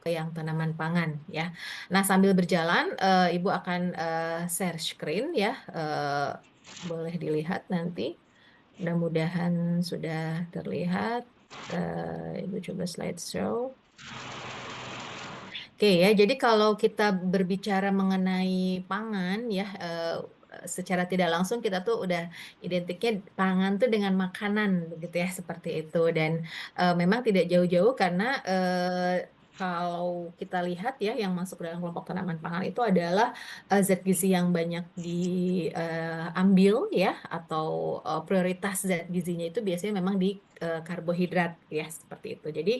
masuk ke yang tanaman pangan ya. Nah, sambil berjalan Ibu akan share screen ya. Boleh dilihat nanti. Mudah-mudahan sudah terlihat. Ibu coba slideshow. Oke ya, jadi kalau kita berbicara mengenai pangan ya, secara tidak langsung kita tuh udah identiknya pangan tuh dengan makanan begitu ya, seperti itu. Dan memang tidak jauh-jauh karena kalau kita lihat ya, yang masuk dalam kelompok tanaman pangan itu adalah zat gizi yang banyak diambil ya, atau prioritas zat gizinya itu biasanya memang di karbohidrat ya, seperti itu. Jadi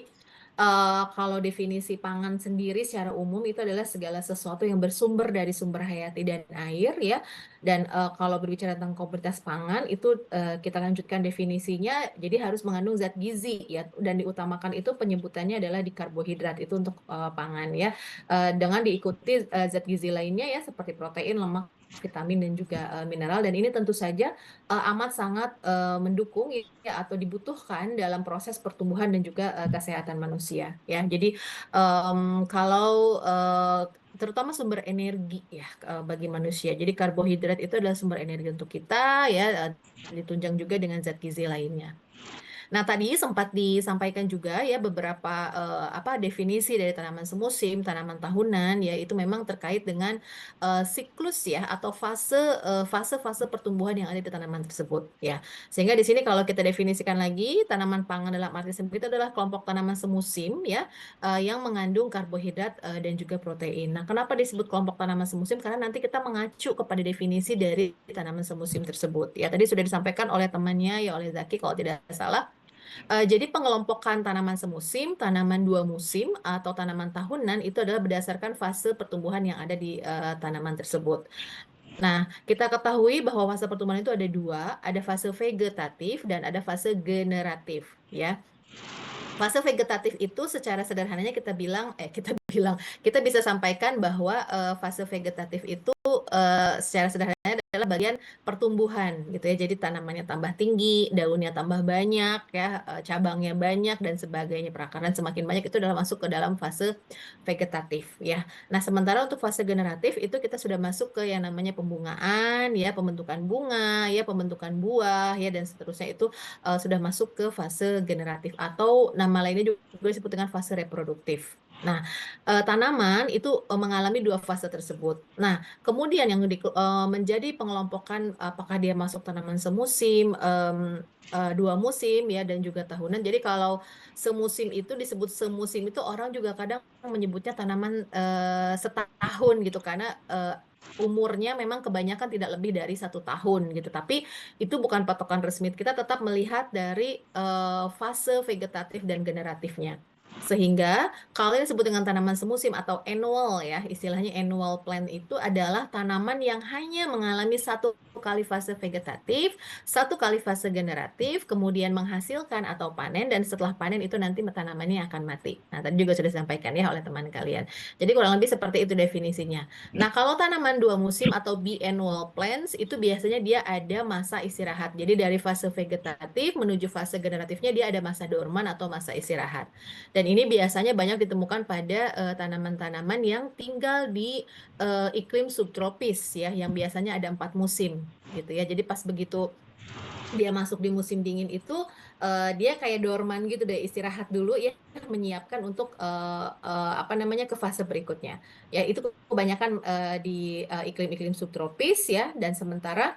kalau definisi pangan sendiri secara umum itu adalah segala sesuatu yang bersumber dari sumber hayati dan air ya. Dan kalau berbicara tentang komoditas pangan itu kita lanjutkan definisinya, jadi harus mengandung zat gizi ya. Dan diutamakan itu penyebutannya adalah di karbohidrat itu untuk pangan ya. Dengan diikuti zat gizi lainnya ya seperti protein, lemak, vitamin dan juga mineral. Dan ini tentu saja amat sangat mendukung ya atau dibutuhkan dalam proses pertumbuhan dan juga kesehatan manusia ya. Jadi kalau terutama sumber energi ya bagi manusia. Jadi karbohidrat itu adalah sumber energi untuk kita ya, ditunjang juga dengan zat gizi lainnya. Nah, tadi sempat disampaikan juga ya beberapa apa definisi dari tanaman semusim, tanaman tahunan ya itu memang terkait dengan siklus ya atau fase-fase pertumbuhan yang ada di tanaman tersebut ya. Sehingga di sini kalau kita definisikan lagi tanaman pangan dalam arti sempit itu adalah kelompok tanaman semusim ya yang mengandung karbohidrat dan juga protein. Nah, kenapa disebut kelompok tanaman semusim? Karena nanti kita mengacu kepada definisi dari tanaman semusim tersebut ya. Tadi sudah disampaikan oleh temannya ya oleh Zaki kalau tidak salah. Jadi pengelompokan tanaman semusim, tanaman dua musim, atau tanaman tahunan itu adalah berdasarkan fase pertumbuhan yang ada di tanaman tersebut. Nah, kita ketahui bahwa fase pertumbuhan itu ada dua, ada fase vegetatif dan ada fase generatif, ya. Fase vegetatif itu secara sederhananya kita bisa sampaikan bahwa fase vegetatif itu secara sederhananya adalah bagian pertumbuhan gitu ya. Jadi tanamannya tambah tinggi, daunnya tambah banyak ya, cabangnya banyak dan sebagainya. Perakaran semakin banyak itu adalah masuk ke dalam fase vegetatif ya. Nah, sementara untuk fase generatif itu kita sudah masuk ke yang namanya pembungaan ya, pembentukan bunga ya, pembentukan buah ya dan seterusnya itu sudah masuk ke fase generatif atau nama lainnya juga disebut dengan fase reproduktif. Nah, tanaman itu mengalami dua fase tersebut. Nah, kemudian yang menjadi pengelompokan apakah dia masuk tanaman semusim, dua musim ya dan juga tahunan. Jadi kalau semusim itu disebut semusim itu orang juga kadang menyebutnya tanaman setahun gitu karena umurnya memang kebanyakan tidak lebih dari 1 tahun gitu. Tapi itu bukan patokan resmi. Kita tetap melihat dari fase vegetatif dan generatifnya. Sehingga kalau yang disebut dengan tanaman semusim atau annual ya, istilahnya annual plant itu adalah tanaman yang hanya mengalami 1 kali fase vegetatif, 1 kali fase generatif, kemudian menghasilkan atau panen, dan setelah panen itu nanti tanamannya akan mati. Nah, tadi juga sudah disampaikan ya oleh teman kalian. Jadi kurang lebih seperti itu definisinya. Nah, kalau tanaman dua musim atau biannual plants itu biasanya dia ada masa istirahat. Jadi dari fase vegetatif menuju fase generatifnya dia ada masa dorman atau masa istirahat. Dan ini biasanya banyak ditemukan pada tanaman-tanaman yang tinggal di iklim subtropis ya, yang biasanya ada 4 musim gitu ya. Jadi pas begitu dia masuk di musim dingin itu dia kayak dorman gitu deh, istirahat dulu ya, menyiapkan untuk apa namanya ke fase berikutnya ya. Itu kebanyakan di iklim-iklim subtropis ya. Dan sementara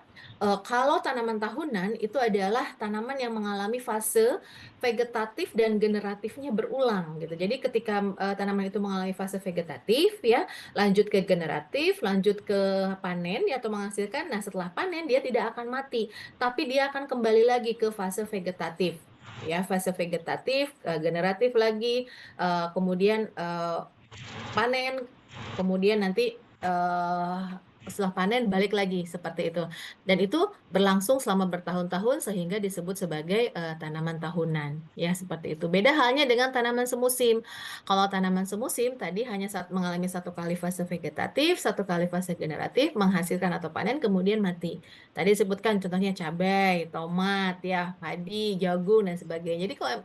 kalau tanaman tahunan itu adalah tanaman yang mengalami fase vegetatif dan generatifnya berulang gitu. Jadi ketika tanaman itu mengalami fase vegetatif ya, lanjut ke generatif, lanjut ke panen ya atau menghasilkan. Nah, setelah panen dia tidak akan mati, tapi dia akan kembali lagi ke fase vegetatif. Ya, fase vegetatif, generatif lagi, kemudian panen, kemudian nanti setelah panen balik lagi seperti itu. Dan itu berlangsung selama bertahun-tahun sehingga disebut sebagai tanaman tahunan. Ya, seperti itu. Beda halnya dengan tanaman semusim. Kalau tanaman semusim tadi hanya saat mengalami satu kali fase vegetatif, satu kali fase generatif, menghasilkan atau panen kemudian mati. Tadi disebutkan contohnya cabai, tomat, ya, padi, jagung dan sebagainya. Jadi kalau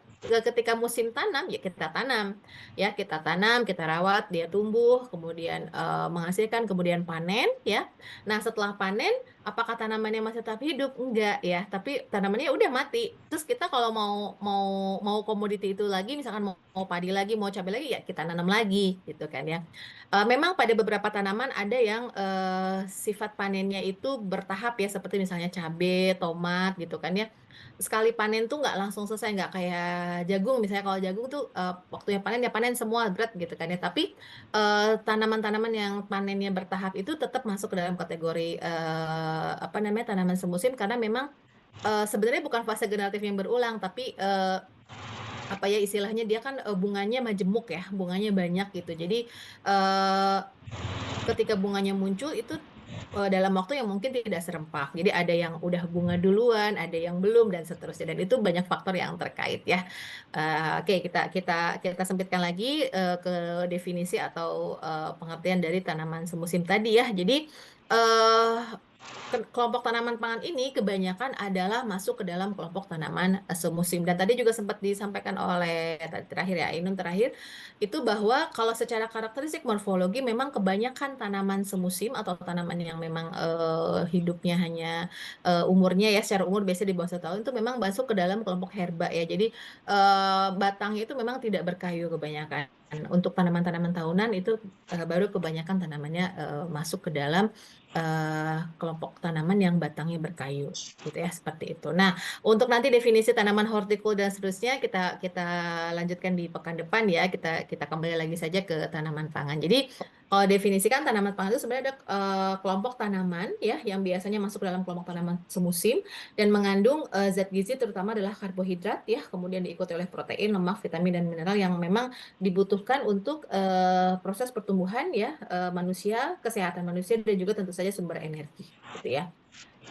ketika musim tanam ya kita tanam, ya kita tanam, kita rawat, dia tumbuh, kemudian menghasilkan, kemudian panen, ya. Nah setelah panen, apakah tanamannya masih tetap hidup? Enggak, ya. Tapi tanamannya udah mati. Terus kita kalau mau mau mau komoditi itu lagi, misalkan mau padi lagi, mau cabai lagi, ya kita nanam lagi, gitu kan ya. Memang pada beberapa tanaman ada yang sifat panennya itu bertahap ya, seperti misalnya cabai, tomat, gitu kan ya. Sekali panen tuh nggak langsung selesai, nggak kayak jagung. Misalnya kalau jagung tuh waktunya panen ya panen semua berat gitu kan ya. Tapi tanaman-tanaman yang panennya bertahap itu tetap masuk ke dalam kategori apa namanya tanaman semusim karena memang sebenarnya bukan fase generatif yang berulang, tapi apa ya istilahnya dia kan bunganya majemuk ya, bunganya banyak gitu. Jadi eh, ketika bunganya muncul itu dalam waktu yang mungkin tidak serempak. Jadi ada yang udah bunga duluan, ada yang belum dan seterusnya. Dan itu banyak faktor yang terkait ya. Oke, kita kita kita sempitkan lagi ke definisi atau pengertian dari tanaman semusim tadi ya. Jadi eh kelompok tanaman pangan ini kebanyakan adalah masuk ke dalam kelompok tanaman semusim. Dan tadi juga sempat disampaikan oleh terakhir ya, Ainun terakhir, itu bahwa kalau secara karakteristik morfologi memang kebanyakan tanaman semusim atau tanaman yang memang hidupnya hanya umurnya ya secara umur biasanya di bawah 1 tahun itu memang masuk ke dalam kelompok herba ya. Jadi batangnya itu memang tidak berkayu kebanyakan. Untuk tanaman-tanaman tahunan itu baru kebanyakan tanamannya masuk ke dalam kelompok tanaman yang batangnya berkayu gitu ya seperti itu. Nah, untuk nanti definisi tanaman hortikul dan seterusnya kita kita lanjutkan di pekan depan ya. Kita kembali lagi saja ke tanaman pangan. Jadi kalau definisikan tanaman pangan itu sebenarnya ada kelompok tanaman ya yang biasanya masuk dalam kelompok tanaman semusim dan mengandung zat gizi terutama adalah karbohidrat ya, kemudian diikuti oleh protein, lemak, vitamin dan mineral yang memang dibutuhkan untuk proses pertumbuhan ya manusia, kesehatan manusia dan juga tentu saja sumber energi gitu ya.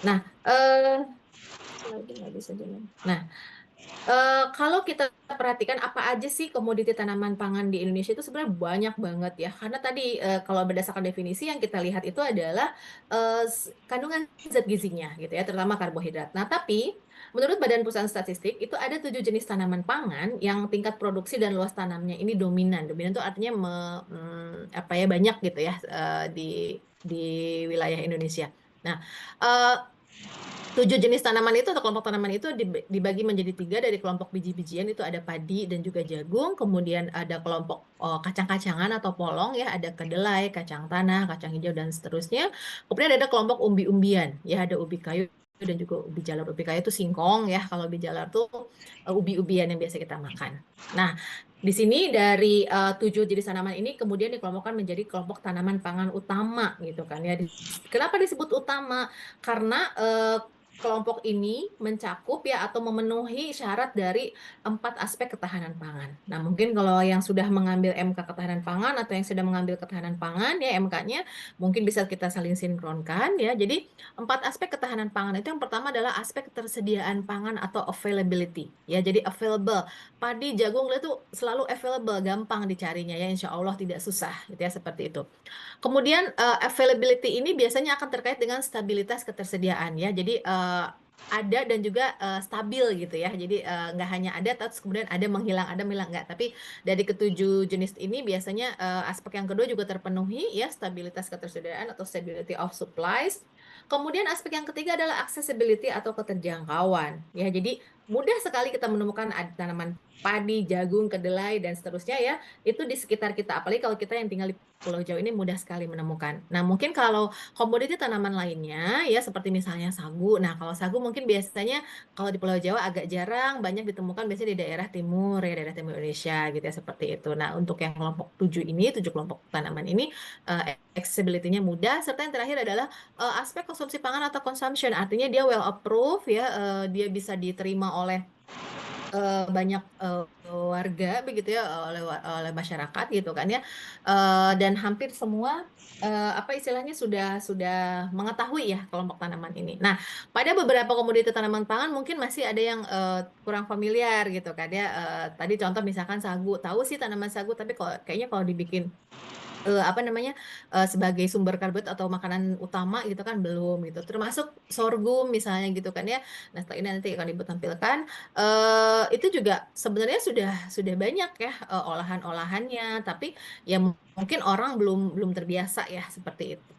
Nah, lagi nggak bisa jalan. Nah, kalau kita perhatikan apa aja sih komoditi tanaman pangan di Indonesia itu sebenarnya banyak banget ya. Karena tadi kalau berdasarkan definisi yang kita lihat itu adalah kandungan zat gizinya gitu ya, terutama karbohidrat. Nah, tapi menurut Badan Pusat Statistik itu ada 7 jenis tanaman pangan yang tingkat produksi dan luas tanamnya ini dominan. Dominan itu artinya apa ya banyak gitu ya di wilayah Indonesia. Nah, eh, 7 jenis tanaman itu atau kelompok tanaman itu dibagi menjadi 3 dari kelompok biji-bijian itu ada padi dan juga jagung, kemudian ada kelompok kacang-kacangan atau polong ya, ada kedelai, kacang tanah, kacang hijau dan seterusnya. Kemudian ada kelompok umbi-umbian ya, ada ubi kayu dan juga ubi jalar. Ubi kayu itu singkong ya, kalau ubi jalar tuh ubi-ubian yang biasa kita makan. Nah, di sini dari 7 jenis tanaman ini kemudian dikelompokkan menjadi kelompok tanaman pangan utama gitu kan ya. Kenapa disebut utama? Karena kelompok ini mencakup ya atau memenuhi syarat dari 4 aspek ketahanan pangan. Nah, mungkin kalau yang sudah mengambil MK ketahanan pangan atau yang sudah mengambil ketahanan pangan ya MK-nya mungkin bisa kita saling sinkronkan ya. Jadi 4 aspek ketahanan pangan itu yang pertama adalah aspek ketersediaan pangan atau availability ya. Jadi available padi, jagung itu selalu available, gampang dicarinya ya. Insya Allah tidak susah gitu ya seperti itu. Kemudian availability ini biasanya akan terkait dengan stabilitas ketersediaan ya. Jadi ada dan juga stabil gitu ya. Jadi nggak hanya ada terus kemudian ada menghilang nggak. Tapi dari ke 7 jenis ini biasanya aspek yang kedua juga terpenuhi ya, stabilitas ketersediaan atau stability of supplies. Kemudian aspek yang ketiga adalah accessibility atau keterjangkauan ya. Jadi mudah sekali kita menemukan ada tanaman padi, jagung, kedelai dan seterusnya ya. Itu di sekitar kita. Apalagi kalau kita yang tinggal di Pulau Jawa ini mudah sekali menemukan. Nah, mungkin kalau komoditi tanaman lainnya ya seperti misalnya sagu. Nah, kalau sagu mungkin biasanya kalau di Pulau Jawa agak jarang, banyak ditemukan biasanya di daerah timur ya, daerah timur Indonesia gitu ya seperti itu. Nah, untuk yang kelompok 7 ini, 7 kelompok tanaman ini accessibility-nya mudah. Serta yang terakhir adalah aspek konsumsi pangan atau consumption. Artinya dia well approved ya, dia bisa diterima oleh banyak warga begitu ya, oleh masyarakat gitu kan ya, dan hampir semua apa istilahnya sudah mengetahui ya kelompok tanaman ini. Nah, pada beberapa komoditi tanaman pangan mungkin masih ada yang kurang familiar gitu kan ya. Tadi contoh misalkan sagu, tahu sih tanaman sagu, tapi kayaknya kalau dibikin apa namanya, sebagai sumber karbohidrat atau makanan utama gitu kan belum gitu. Termasuk sorghum misalnya gitu kan ya. Nah, setelah ini nanti akan Ibu tampilkan, itu juga sebenarnya sudah banyak ya, olahan-olahannya, tapi ya mungkin orang belum belum terbiasa ya seperti itu.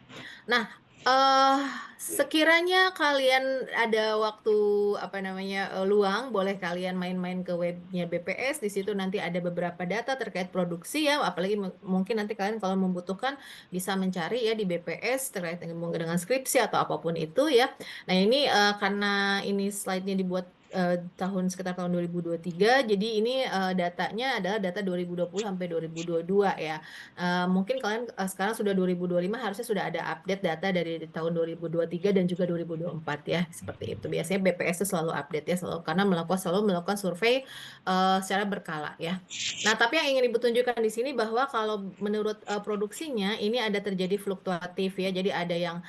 Nah, eh sekiranya kalian ada waktu apa namanya luang, boleh kalian main-main ke webnya BPS. Di situ nanti ada beberapa data terkait produksi ya. Apalagi mungkin nanti kalian kalau membutuhkan bisa mencari ya di BPS terkait mungkin dengan skripsi atau apapun itu ya. Nah ini karena ini slide-nya dibuat sekitar tahun 2023, jadi ini datanya adalah data 2020 sampai 2022 ya. Mungkin kalian sekarang sudah 2025, harusnya sudah ada update data dari tahun 2023 dan juga 2024 ya, seperti itu. Biasanya BPS itu selalu update ya, karena selalu melakukan survei secara berkala ya. Nah, tapi yang ingin Ibu tunjukkan di sini bahwa kalau menurut produksinya ini ada terjadi fluktuatif ya. Jadi ada yang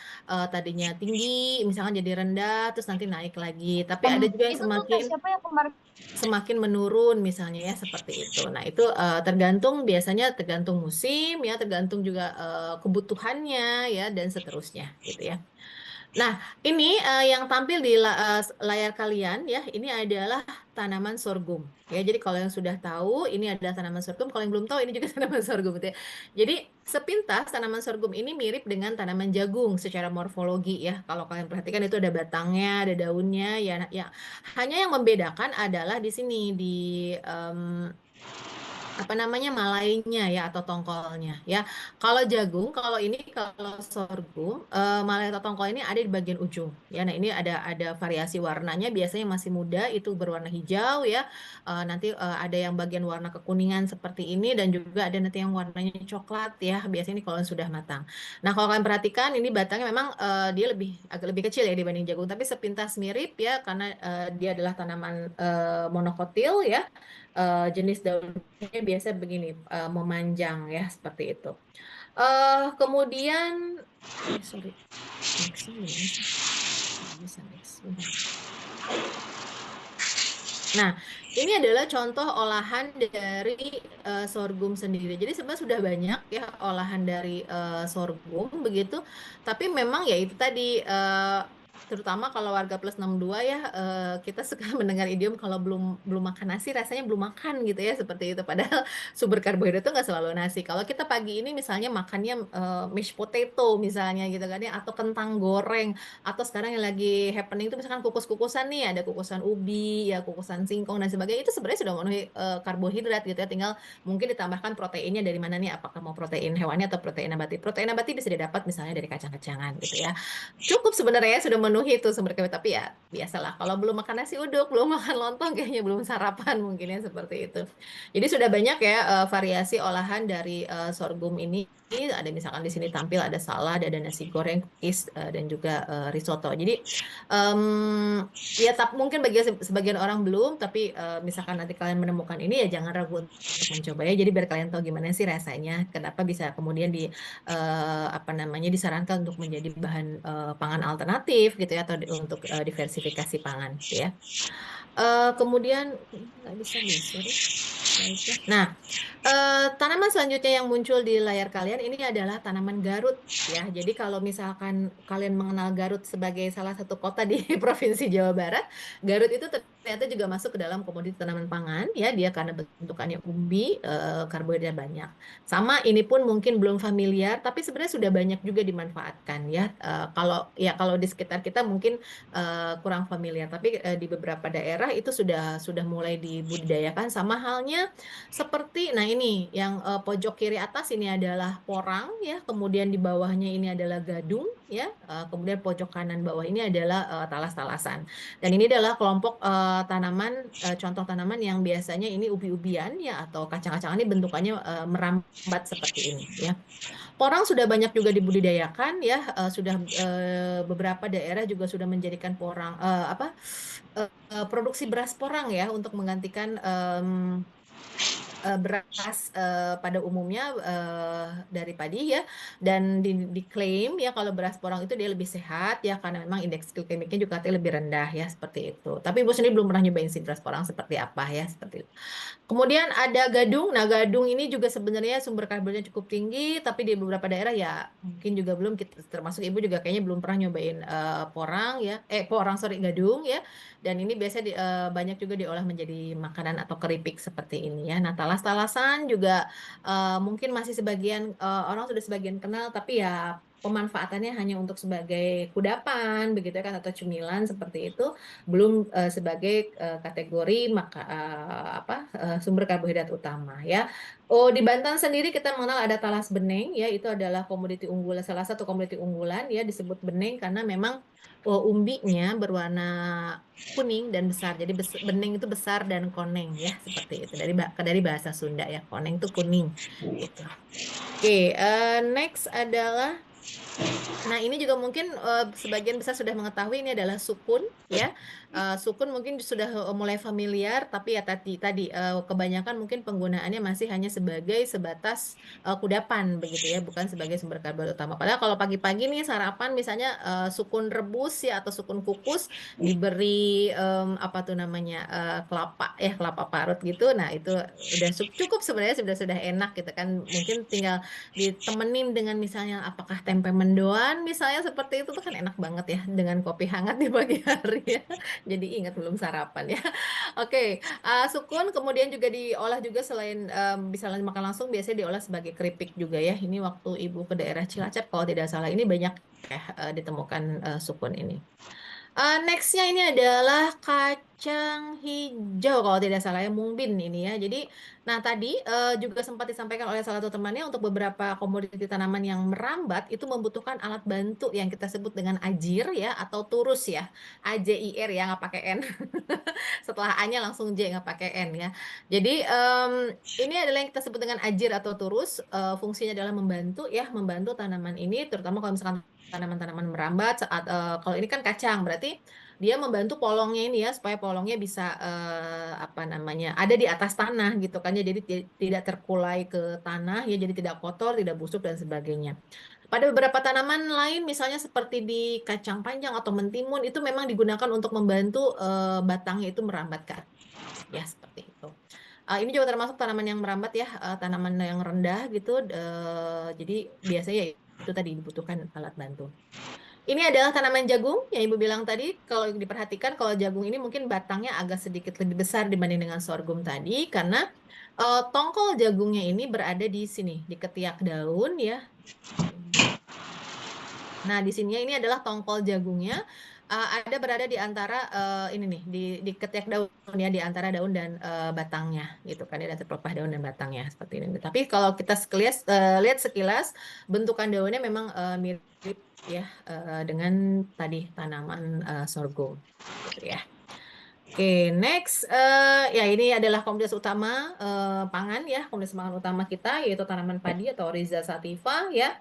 tadinya tinggi, misalkan jadi rendah, terus nanti naik lagi. Tapi ada juga yang Itu tuh kayak siapa yang kemarin semakin menurun misalnya ya seperti itu. Nah, itu biasanya tergantung musim ya, tergantung juga kebutuhannya ya dan seterusnya gitu ya. Nah, ini yang tampil di layar kalian ya, ini adalah tanaman sorghum. Ya, jadi kalau yang sudah tahu ini adalah tanaman sorghum, kalau yang belum tahu ini juga tanaman sorghum gitu ya. Jadi sepintas tanaman sorghum ini mirip dengan tanaman jagung secara morfologi ya. Kalau kalian perhatikan itu ada batangnya, ada daunnya ya. Ya, hanya yang membedakan adalah di sini di apa namanya malainya ya atau tongkolnya ya. Kalau sorghum, malai atau tongkol ini ada di bagian ujung ya. Nah, ini ada variasi warnanya, biasanya masih muda itu berwarna hijau ya. Nanti ada yang bagian warna kekuningan seperti ini dan juga ada nanti yang warnanya coklat ya. Biasanya ini kalau sudah matang. Nah, kalau kalian perhatikan ini batangnya memang dia agak lebih kecil ya dibanding jagung, tapi sepintas mirip ya karena dia adalah tanaman monokotil ya. Jenis daunnya biasa begini, memanjang ya seperti itu. Kemudian, sorry, nextnya gimana sih? Nggak bisa next, bentar. Nah, ini adalah contoh olahan dari sorghum sendiri. Jadi sebenarnya sudah banyak ya olahan dari sorghum begitu. Tapi memang ya itu tadi terutama kalau warga plus 62 ya kita suka mendengar idiom kalau belum belum makan nasi rasanya belum makan gitu ya seperti itu. Padahal sumber karbohidrat itu nggak selalu nasi. Kalau kita pagi ini misalnya makannya mashed potato misalnya gitu kan ya, atau kentang goreng, atau sekarang yang lagi happening itu misalkan kukus-kukusan nih, ada kukusan ubi, ya kukusan singkong dan sebagainya, itu sebenarnya sudah memenuhi karbohidrat gitu ya, tinggal mungkin ditambahkan proteinnya dari mana nih, apakah mau protein hewani atau protein nabati. Protein nabati bisa didapat misalnya dari kacang-kacangan gitu ya. Cukup sebenarnya sudah memenuhi itu sumber karbohidrat, tapi ya biasalah kalau belum makan nasi uduk, belum makan lontong kayaknya belum sarapan mungkin ya seperti itu. Jadi sudah banyak ya variasi olahan dari sorghum ini. Ada misalkan di sini tampil ada salad, ada nasi goreng, cookies, dan juga risotto. Jadi em, ya mungkin bagi sebagian orang belum, tapi misalkan nanti kalian menemukan ini ya jangan ragu untuk mencoba ya. Jadi biar kalian tahu gimana sih rasanya, kenapa bisa kemudian apa namanya disarankan untuk menjadi bahan pangan alternatif gitu ya, atau untuk diversifikasi pangan gitu ya. Kemudian nggak bisa geser ya slide-nya. Nah, tanaman selanjutnya yang muncul di layar kalian ini adalah tanaman Garut ya. Jadi kalau misalkan kalian mengenal Garut sebagai salah satu kota di Provinsi Jawa Barat, Garut itu ternyata juga masuk ke dalam komoditi tanaman pangan ya. Dia karena bentukannya umbi, karbohidrat banyak. Sama ini pun mungkin belum familiar, tapi sebenarnya sudah banyak juga dimanfaatkan ya. Kalau di sekitar kita mungkin kurang familiar, tapi di beberapa daerah itu sudah mulai dibudidayakan, sama halnya bentuknya seperti, nah ini yang pojok kiri atas ini adalah porang ya, kemudian di bawahnya ini adalah gadung ya, kemudian pojok kanan bawah ini adalah talas-talasan. Dan ini adalah kelompok tanaman, contoh tanaman yang biasanya ini ubi-ubian ya atau kacang-kacangan ini bentukannya merambat seperti ini ya. Porang sudah banyak juga dibudidayakan ya, sudah beberapa daerah juga sudah menjadikan porang produksi beras porang ya untuk menggantikan beras pada umumnya dari padi ya, dan diklaim ya kalau beras porang itu dia lebih sehat ya karena memang indeks glikemiknya juga katanya lebih rendah ya seperti itu. Tapi ibu sendiri belum pernah nyobain si beras porang seperti apa ya seperti itu. Kemudian ada gadung. Nah, gadung ini juga sebenarnya sumber karbohidratnya cukup tinggi, tapi di beberapa daerah ya mungkin juga belum, termasuk ibu juga kayaknya belum pernah nyobain porang ya, porang sorry gadung ya. Dan ini biasanya banyak juga diolah menjadi makanan atau keripik seperti ini ya. Nah, talas-talasan juga mungkin masih sebagian orang sudah sebagian kenal, tapi ya pemanfaatannya hanya untuk sebagai kudapan begitu ya kan atau cemilan seperti itu, belum sebagai kategori sumber karbohidrat utama ya. Oh, di Banten sendiri kita mengenal ada talas beneng ya, itu adalah komoditi unggulan, salah satu komoditi unggulan ya, disebut beneng karena memang umbinya berwarna kuning dan besar. Jadi bening itu besar dan koneng ya, seperti itu. Dari bahasa Sunda ya, koneng itu kuning gitu. Oke, next adalah, nah, ini juga mungkin sebagian besar sudah mengetahui ini adalah sukun ya. Sukun mungkin sudah mulai familiar, tapi ya tadi kebanyakan mungkin penggunaannya masih hanya sebagai sebatas kudapan begitu ya, bukan sebagai sumber karbohidrat utama. Padahal kalau pagi-pagi nih sarapan misalnya sukun rebus ya atau sukun kukus diberi apa tuh namanya kelapa parut gitu. Nah, itu udah cukup sebenarnya, sudah enak gitu kan. Mungkin tinggal ditemenin dengan misalnya apakah tempe mendoan misalnya seperti itu tuh kan enak banget ya dengan kopi hangat di pagi hari ya. Jadi ingat belum sarapan ya. Oke, sukun kemudian juga diolah juga selain bisa makan langsung, biasanya diolah sebagai keripik juga ya. Ini waktu ibu ke daerah Cilacap kalau tidak salah ini banyak ya ditemukan sukun ini. Nextnya ini adalah kacang hijau kalau tidak salah ya, Mungbin ini ya. Jadi, nah tadi juga sempat disampaikan oleh salah satu temannya untuk beberapa komoditi tanaman yang merambat itu membutuhkan alat bantu yang kita sebut dengan ajir ya atau turus ya, AJIR ya nggak pakai N. Setelah A-nya langsung J nggak pakai N ya. Jadi ini adalah yang kita sebut dengan ajir atau turus. Fungsinya adalah membantu ya, membantu tanaman ini, terutama kalau misalkan tanaman-tanaman merambat saat kalau ini kan kacang berarti dia membantu polongnya ini ya supaya polongnya bisa apa namanya ada di atas tanah gitu kan ya, jadi tidak terkulai ke tanah ya, jadi tidak kotor tidak busuk dan sebagainya. Pada beberapa tanaman lain misalnya seperti di kacang panjang atau mentimun itu memang digunakan untuk membantu batangnya itu merambat ke atas ya seperti itu. Ini juga termasuk tanaman yang merambat ya, tanaman yang rendah gitu. Jadi biasanya itu tadi dibutuhkan alat bantu. Ini adalah tanaman jagung yang Ibu bilang tadi. Kalau diperhatikan, kalau jagung ini mungkin batangnya agak sedikit lebih besar dibanding dengan sorghum tadi, karena tongkol jagungnya ini berada di sini, di ketiak daun ya. Nah, di sini ini adalah tongkol jagungnya. Ada berada di antara ini nih di ketiak daun ya, di antara daun dan batangnya gitu kan ya, dan pelepah daun dan batangnya seperti ini. Tapi kalau kita sekilas lihat sekilas bentukan daunnya memang mirip ya dengan tadi tanaman sorghum gitu ya. Oke, next ya ini adalah komoditas utama pangan ya, komoditas pangan utama kita yaitu tanaman padi atau Oryza sativa ya.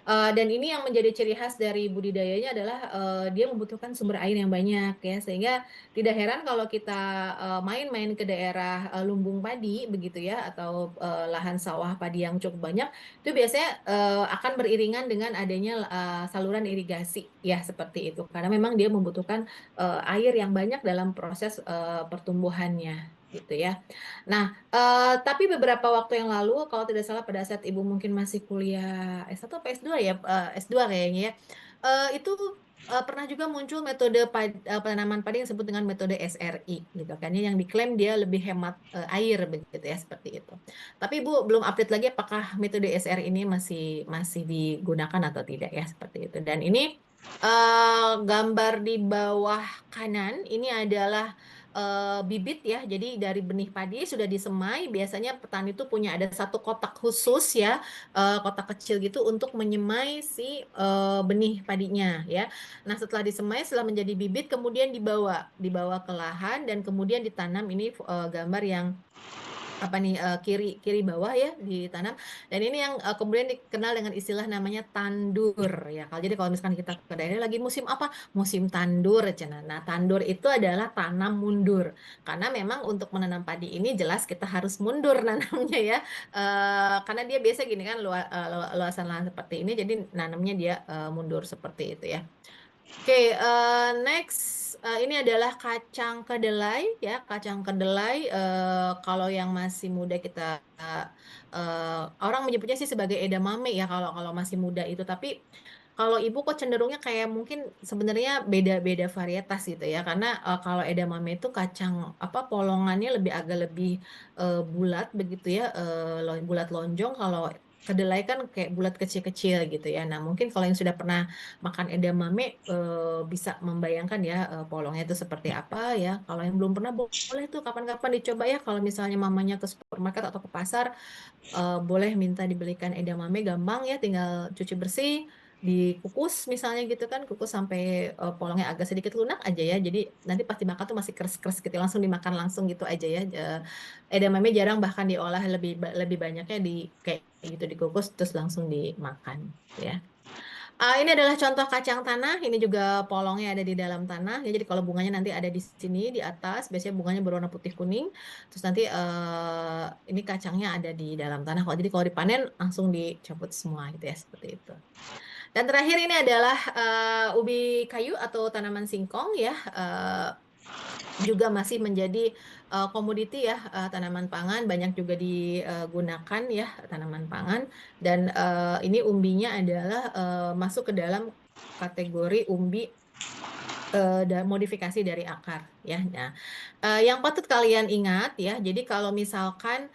Dan ini yang menjadi ciri khas dari budidayanya adalah dia membutuhkan sumber air yang banyak ya, sehingga tidak heran kalau kita main-main ke daerah lumbung padi begitu ya, atau lahan sawah padi yang cukup banyak, itu biasanya akan beriringan dengan adanya saluran irigasi ya seperti itu, karena memang dia membutuhkan air yang banyak dalam proses pertumbuhannya gitu ya. Nah, tapi beberapa waktu yang lalu, kalau tidak salah pada saat Ibu mungkin masih kuliah S1 atau S2 ya, S2 kayaknya ya, itu pernah juga muncul metode penanaman padi yang disebut dengan metode SRI gitu kan ya, yang diklaim dia lebih hemat air begitu ya, seperti itu. Tapi Ibu belum update lagi apakah metode SRI ini masih masih digunakan atau tidak ya, seperti itu. Dan ini gambar di bawah kanan ini adalah bibit ya. Jadi dari benih padi sudah disemai, biasanya petani itu punya ada satu kotak khusus ya, kotak kecil gitu untuk menyemai si benih padinya ya. Nah, setelah disemai, setelah menjadi bibit, kemudian dibawa ke lahan dan kemudian ditanam. Ini gambar yang apa nih, kiri kiri bawah ya ditanam, dan ini yang kemudian dikenal dengan istilah namanya tandur ya. Jadi kalau misalkan kita ke daerah lagi musim apa, musim tandur cenah. Nah, tandur itu adalah tanam mundur, karena memang untuk menanam padi ini jelas kita harus mundur nanamnya ya. Karena dia biasa gini kan, luasan lahan seperti ini, jadi nanamnya dia mundur seperti itu ya. Oke, next, ini adalah kacang kedelai ya. Kacang kedelai, kalau yang masih muda kita, orang menyebutnya sih sebagai edamame ya kalau kalau masih muda itu. Tapi kalau ibu kok cenderungnya kayak mungkin sebenarnya beda-beda varietas gitu ya. Karena kalau edamame itu kacang apa, polongannya agak lebih bulat begitu ya, bulat lonjong. Kalau kedelai kan kayak bulat kecil-kecil gitu ya. Nah, mungkin kalau yang sudah pernah makan edamame bisa membayangkan ya polongnya itu seperti apa ya. Kalau yang belum pernah, boleh tuh kapan-kapan dicoba ya. Kalau misalnya mamanya ke supermarket atau ke pasar, boleh minta dibelikan edamame, gampang ya, tinggal cuci bersih, dikukus misalnya gitu kan, kukus sampai polongnya agak sedikit lunak aja ya. Jadi nanti pas dimakan tuh masih keras-keras gitu, langsung dimakan langsung gitu aja ya. Edamame jarang bahkan diolah, lebih banyaknya di kayak gitu dikukus terus langsung dimakan ya. Ini adalah contoh kacang tanah. Ini juga polongnya ada di dalam tanah. Ya, jadi kalau bunganya nanti ada di sini di atas, biasanya bunganya berwarna putih kuning. Terus nanti ini kacangnya ada di dalam tanah. Jadi kalau dipanen langsung dicabut semua gitu ya, seperti itu. Dan terakhir ini adalah ubi kayu atau tanaman singkong ya. Juga masih menjadi komoditi ya, tanaman pangan, banyak juga digunakan ya tanaman pangan. Dan ini umbinya adalah masuk ke dalam kategori umbi dan modifikasi dari akar ya. Nah, yang patut kalian ingat ya, jadi kalau misalkan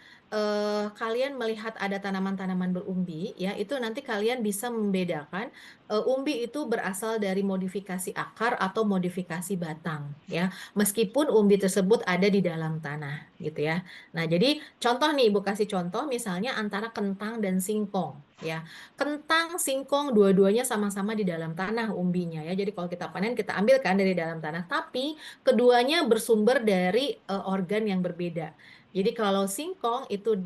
kalian melihat ada tanaman-tanaman berumbi ya, itu nanti kalian bisa membedakan umbi itu berasal dari modifikasi akar atau modifikasi batang ya. Meskipun umbi tersebut ada di dalam tanah gitu ya. Nah, jadi contoh nih, Ibu kasih contoh misalnya antara kentang dan singkong ya. Kentang, singkong, dua-duanya sama-sama di dalam tanah umbinya ya. Jadi kalau kita panen, kita ambil kan dari dalam tanah. Tapi keduanya bersumber dari organ yang berbeda. Jadi kalau singkong itu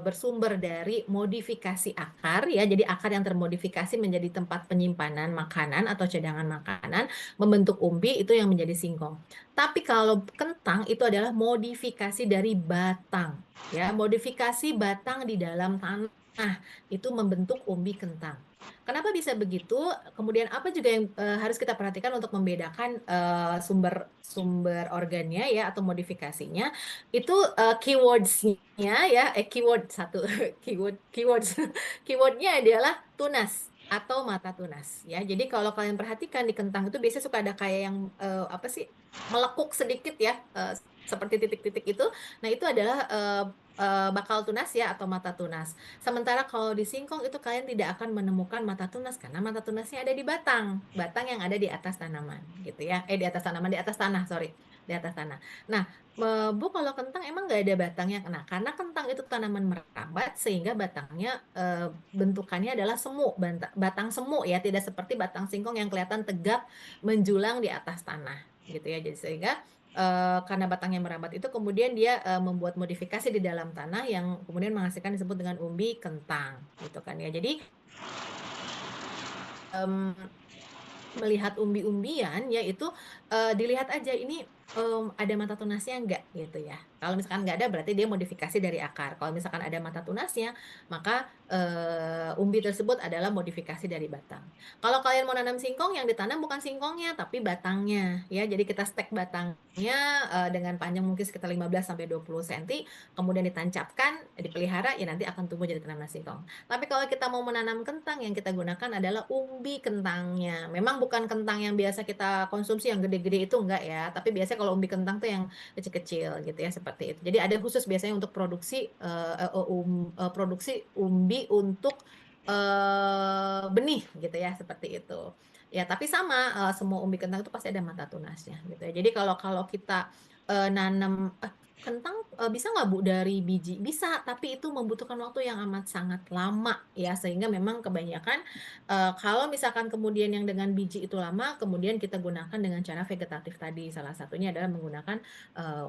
bersumber dari modifikasi akar ya. Jadi akar yang termodifikasi menjadi tempat penyimpanan makanan atau cadangan makanan, membentuk umbi, itu yang menjadi singkong. Tapi kalau kentang itu adalah modifikasi dari batang ya. Modifikasi batang di dalam tanah itu membentuk umbi kentang. Kenapa bisa begitu? Kemudian apa juga yang harus kita perhatikan untuk membedakan sumber organnya ya atau modifikasinya? Itu keywordsnya ya, keyword satu, keywords, keywordnya adalah tunas atau mata tunas ya. Jadi kalau kalian perhatikan di kentang itu biasanya suka ada kayak yang apa sih, melekuk sedikit ya, seperti titik-titik itu. Nah, itu adalah bakal tunas ya atau mata tunas. Sementara kalau di singkong itu kalian tidak akan menemukan mata tunas karena mata tunasnya ada di batang, batang yang ada di atas tanaman gitu ya. Di atas tanaman, di atas tanah, sorry, di atas tanah. Nah, Bu, kalau kentang emang nggak ada batangnya. Nah, karena kentang itu tanaman merambat sehingga batangnya bentukannya adalah semu, batang semu ya, tidak seperti batang singkong yang kelihatan tegap menjulang di atas tanah gitu ya. Jadi sehingga karena batangnya merambat itu kemudian dia membuat modifikasi di dalam tanah yang kemudian menghasilkan disebut dengan umbi kentang gitu kan ya. Jadi melihat umbi-umbian yaitu dilihat aja ini ada mata tunasnya enggak gitu ya. Kalau misalkan nggak ada berarti dia modifikasi dari akar. Kalau misalkan ada mata tunasnya, maka umbi tersebut adalah modifikasi dari batang. Kalau kalian mau nanam singkong, yang ditanam bukan singkongnya tapi batangnya ya. Jadi kita stek batangnya dengan panjang mungkin sekitar 15 sampai 20 cm, kemudian ditancapkan, dipelihara ya, nanti akan tumbuh jadi tanaman singkong. Tapi kalau kita mau menanam kentang, yang kita gunakan adalah umbi kentangnya. Memang bukan kentang yang biasa kita konsumsi yang gede-gede itu enggak ya, tapi biasanya kalau umbi kentang tuh yang kecil-kecil gitu ya, seperti itu. Jadi ada khusus biasanya untuk produksi umbi untuk benih gitu ya, seperti itu. Ya, tapi sama semua umbi kentang itu pasti ada mata tunasnya gitu ya. Jadi kalau kalau kita nanam kentang, bisa nggak Bu dari biji? Bisa, tapi itu membutuhkan waktu yang amat sangat lama ya, sehingga memang kebanyakan, kalau misalkan kemudian yang dengan biji itu lama, kemudian kita gunakan dengan cara vegetatif tadi, salah satunya adalah menggunakan,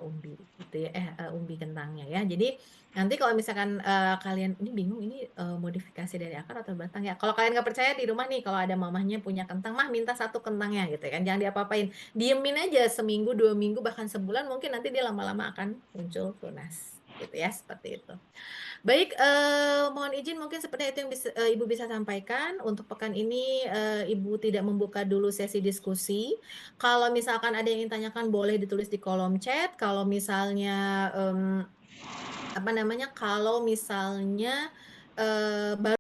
umbi gitu ya umbi kentangnya ya. Jadi nanti kalau misalkan, kalian ini bingung ini, modifikasi dari akar atau batang ya, kalau kalian nggak percaya di rumah nih kalau ada mamahnya punya kentang, "Mah minta satu kentangnya," gitu kan, jangan diapa-apain. Diemin aja seminggu, 2 minggu, bahkan sebulan mungkin nanti dia lama-lama akan muncul tunas, gitu ya, seperti itu. Baik, mohon izin mungkin sepertinya itu yang Ibu bisa sampaikan. Untuk pekan ini, Ibu tidak membuka dulu sesi diskusi. Kalau misalkan ada yang ingin tanyakan boleh ditulis di kolom chat, kalau misalnya, apa namanya, kalau misalnya, baru